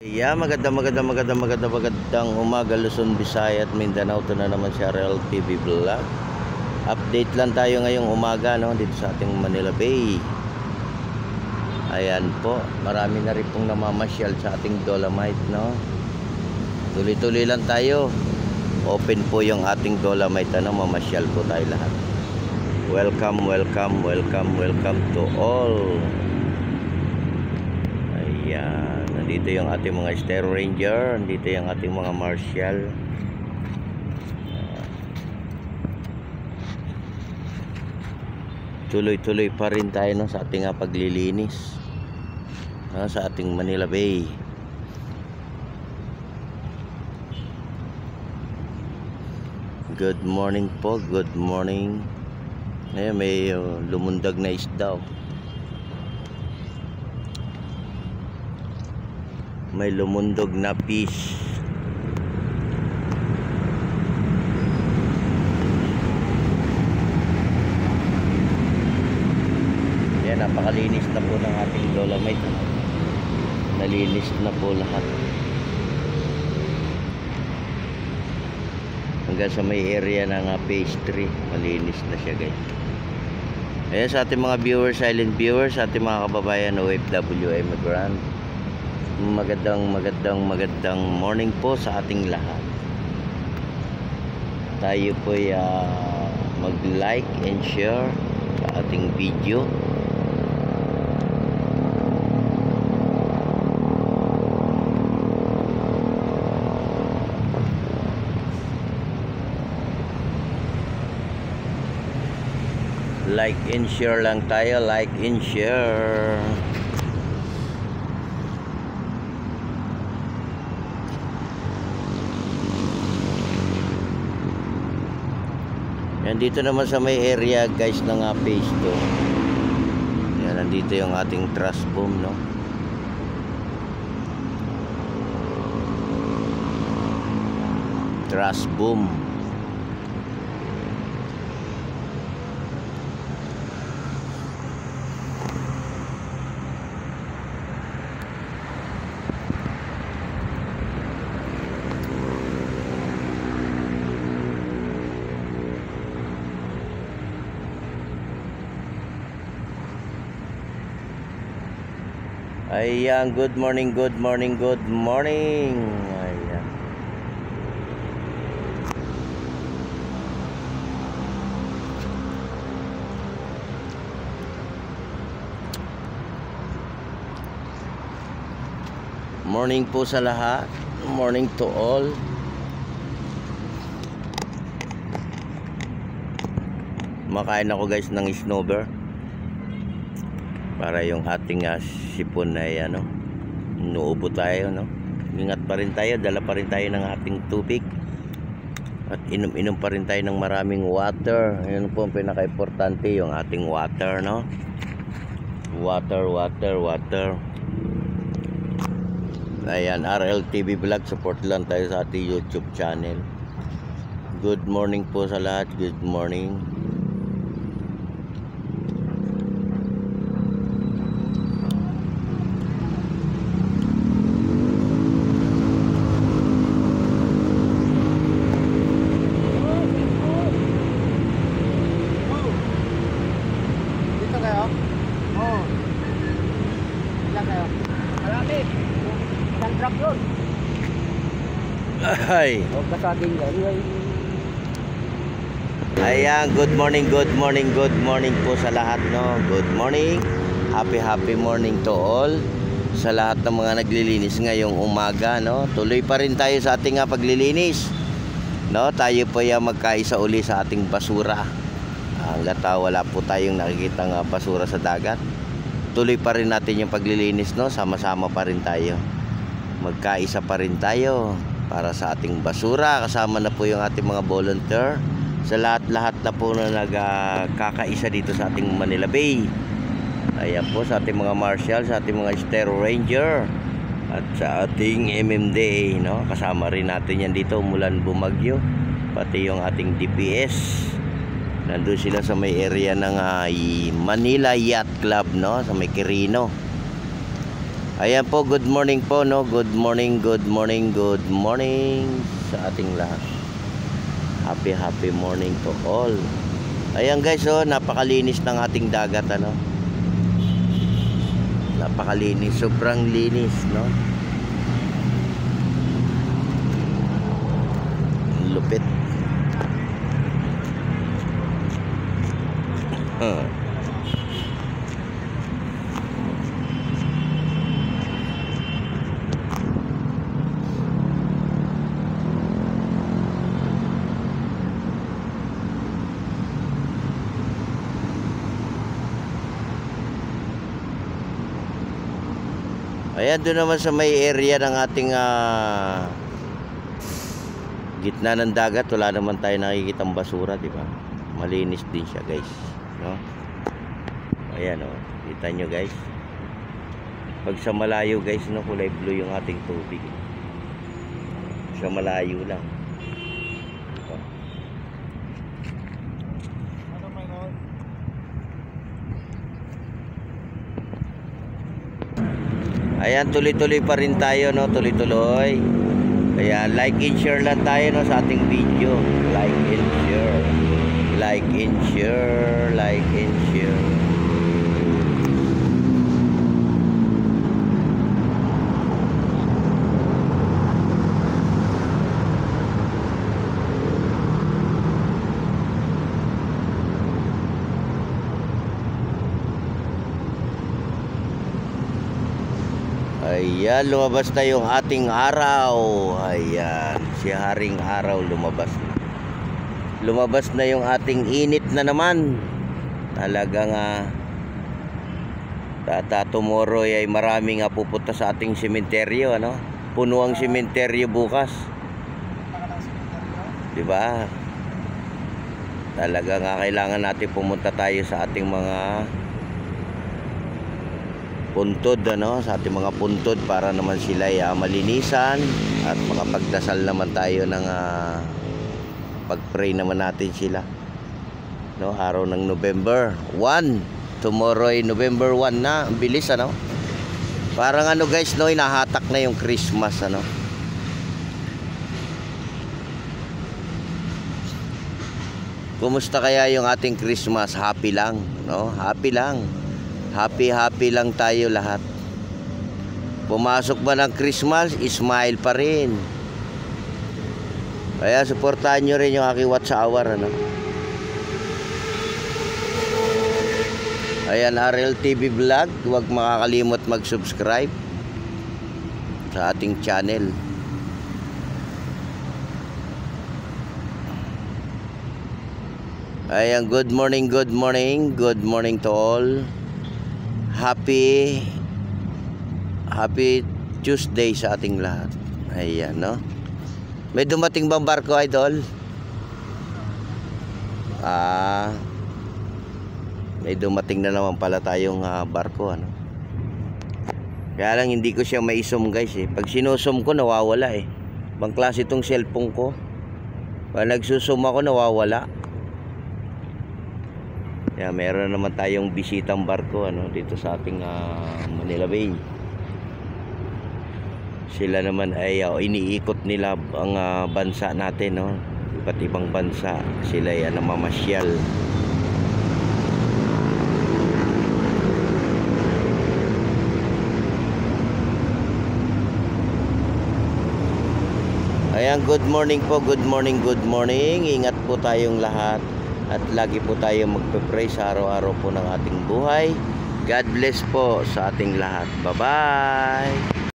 Yeah, magandang umaga Luzon, Visayas at Mindanao. Ito na naman si RL TV Vlog. Update lang tayo ngayong umaga, no, dito sa ating Manila Bay. Ayan po, marami na rin pong namamasyal sa ating Dolomite, no. Tuloy-tuloy lang tayo. Open po yung ating Dolomite, ano, mamasyal po tayo lahat. Welcome to all. Ayan. Nandito yung ating mga Stereo Ranger, nandito yung ating mga Marshall. Tuloy-tuloy pa rin tayo, no, sa ating paglilinis, no, sa ating Manila Bay. Good morning po, good morning. Ngayon may lumundag na isda. May lumundog na fish. Yan, napakalinis na po ng ating Dolomite. Nalinis na po lahat. Hanggang sa may area ng phase 3, malinis na siya, guys. Ayan, sa ating mga viewers, silent viewers, sa ating mga kababayan OFW immigrant, magandang morning po sa ating lahat. Tayo po mag-like and share sa ating video. Like and share lang tayo, like and share. Yan, dito naman sa may area, guys, ng phase 2. Yan, nandito yung ating truss boom, no. Truss boom. Ayan, good morning. Ayan. Morning po sa lahat. Morning to all. Makain ako, guys, ng snowber para yung ating sipon ay nuubo tayo, no. Ingat pa rin tayo, dala pa rin tayo ng ating tubig at inom pa rin tayo ng maraming water. Ayun po ang pinaka-importante, yung ating water, no. Water. Ayan, RL TV Vlog, support lang tayo sa ating YouTube channel. Good morning po sa lahat, good morning. Ay. Ayan, good morning po sa lahat, no. Good morning. Happy morning to all. Sa lahat ng mga naglilinis ngayong umaga, no. Tuloy pa rin tayo sa ating paglilinis, no. Tayo po magkaisa uli sa ating basura. Hangga't wala po tayong nakikitang basura sa dagat, tuloy pa rin natin yung paglilinis, no. Sama-sama pa rin tayo. Magkaisa pa rin tayo para sa ating basura. Kasama na po yung ating mga volunteer sa lahat na po na nagkakaisa dito sa ating Manila Bay. Ayan po, sa ating mga Marshall, sa ating mga Stereo Ranger at sa ating MMDA, no. Kasama rin natin yan dito mulan bumagyo, pati yung ating DPS. Nandun sila sa may area ng Manila Yacht Club, no, sa may Quirino. Ayan po, good morning po, no? Good morning, good morning, good morning sa ating lahat. Happy morning to all. Ayan guys, oh, napakalinis ng ating dagat, ano? Napakalinis, sobrang linis, no? Lupit. Ayan, doon naman sa may area ng ating gitna ng dagat, wala naman tayo nakikitang basura, di ba? Malinis din siya, guys, no? Ayan, oh, kita nyo, guys. Pag sa malayo, guys, no, kulay blue yung ating tubig. Sa malayo lang. Ito. Ayan, tuloy-tuloy pa rin tayo, no? Tuloy-tuloy. Ayan, like and share lang tayo, no, sa ating video. Like and share. Like and share. Like and share. Ayan, lumabas na yung ating araw. Ayan, si Haring Araw lumabas na. Lumabas na yung ating init na naman. Talagang tomorrow ay maraming pupunta sa ating sementeryo, ano? Puno ang sementeryo bukas. 'Di ba? Talagang kailangan natin pumunta tayo sa ating mga puntod, ano, sa ating mga puntod para naman sila ay malinisan at makapagdasal naman tayo ng pag-pray naman natin sila, no? Araw ng November 1, tomorrow ay November 1 na. Ang bilis, ano? Parang ano, guys, no, inahatak na yung Christmas, ano? Kumusta kaya yung ating Christmas? Happy lang, no? Happy lang. Happy lang tayo lahat. Pumasok ba ng Christmas, smile pa rin. Kaya suportahan nyo rin yung aking watch hour, ano? Ayan, RL TV Vlog. Huwag makakalimot mag-subscribe sa ating channel. Ayan, good morning, good morning. Good morning to all. Happy Tuesday sa ating lahat. Ayan, no? May dumating bang barko, idol? May dumating na naman pala tayong barko, ano? Kaya lang hindi ko siya maisum, guys, eh. Pag sinusum ko, nawawala, eh. Bang klase itong cellphone ko. Pag nagsusum ako, nawawala. Kaya meron naman tayong bisitang barko, ano, dito sa ating Manila Bay. Sila naman ay iniikot nila ang bansa natin, no? Iba't ibang bansa. Sila ay namamasyal. Ayan, good morning po, good morning, good morning. Ingat po tayong lahat. At lagi po tayo magpe-pray sa araw-araw po ng ating buhay. God bless po sa ating lahat. Bye-bye!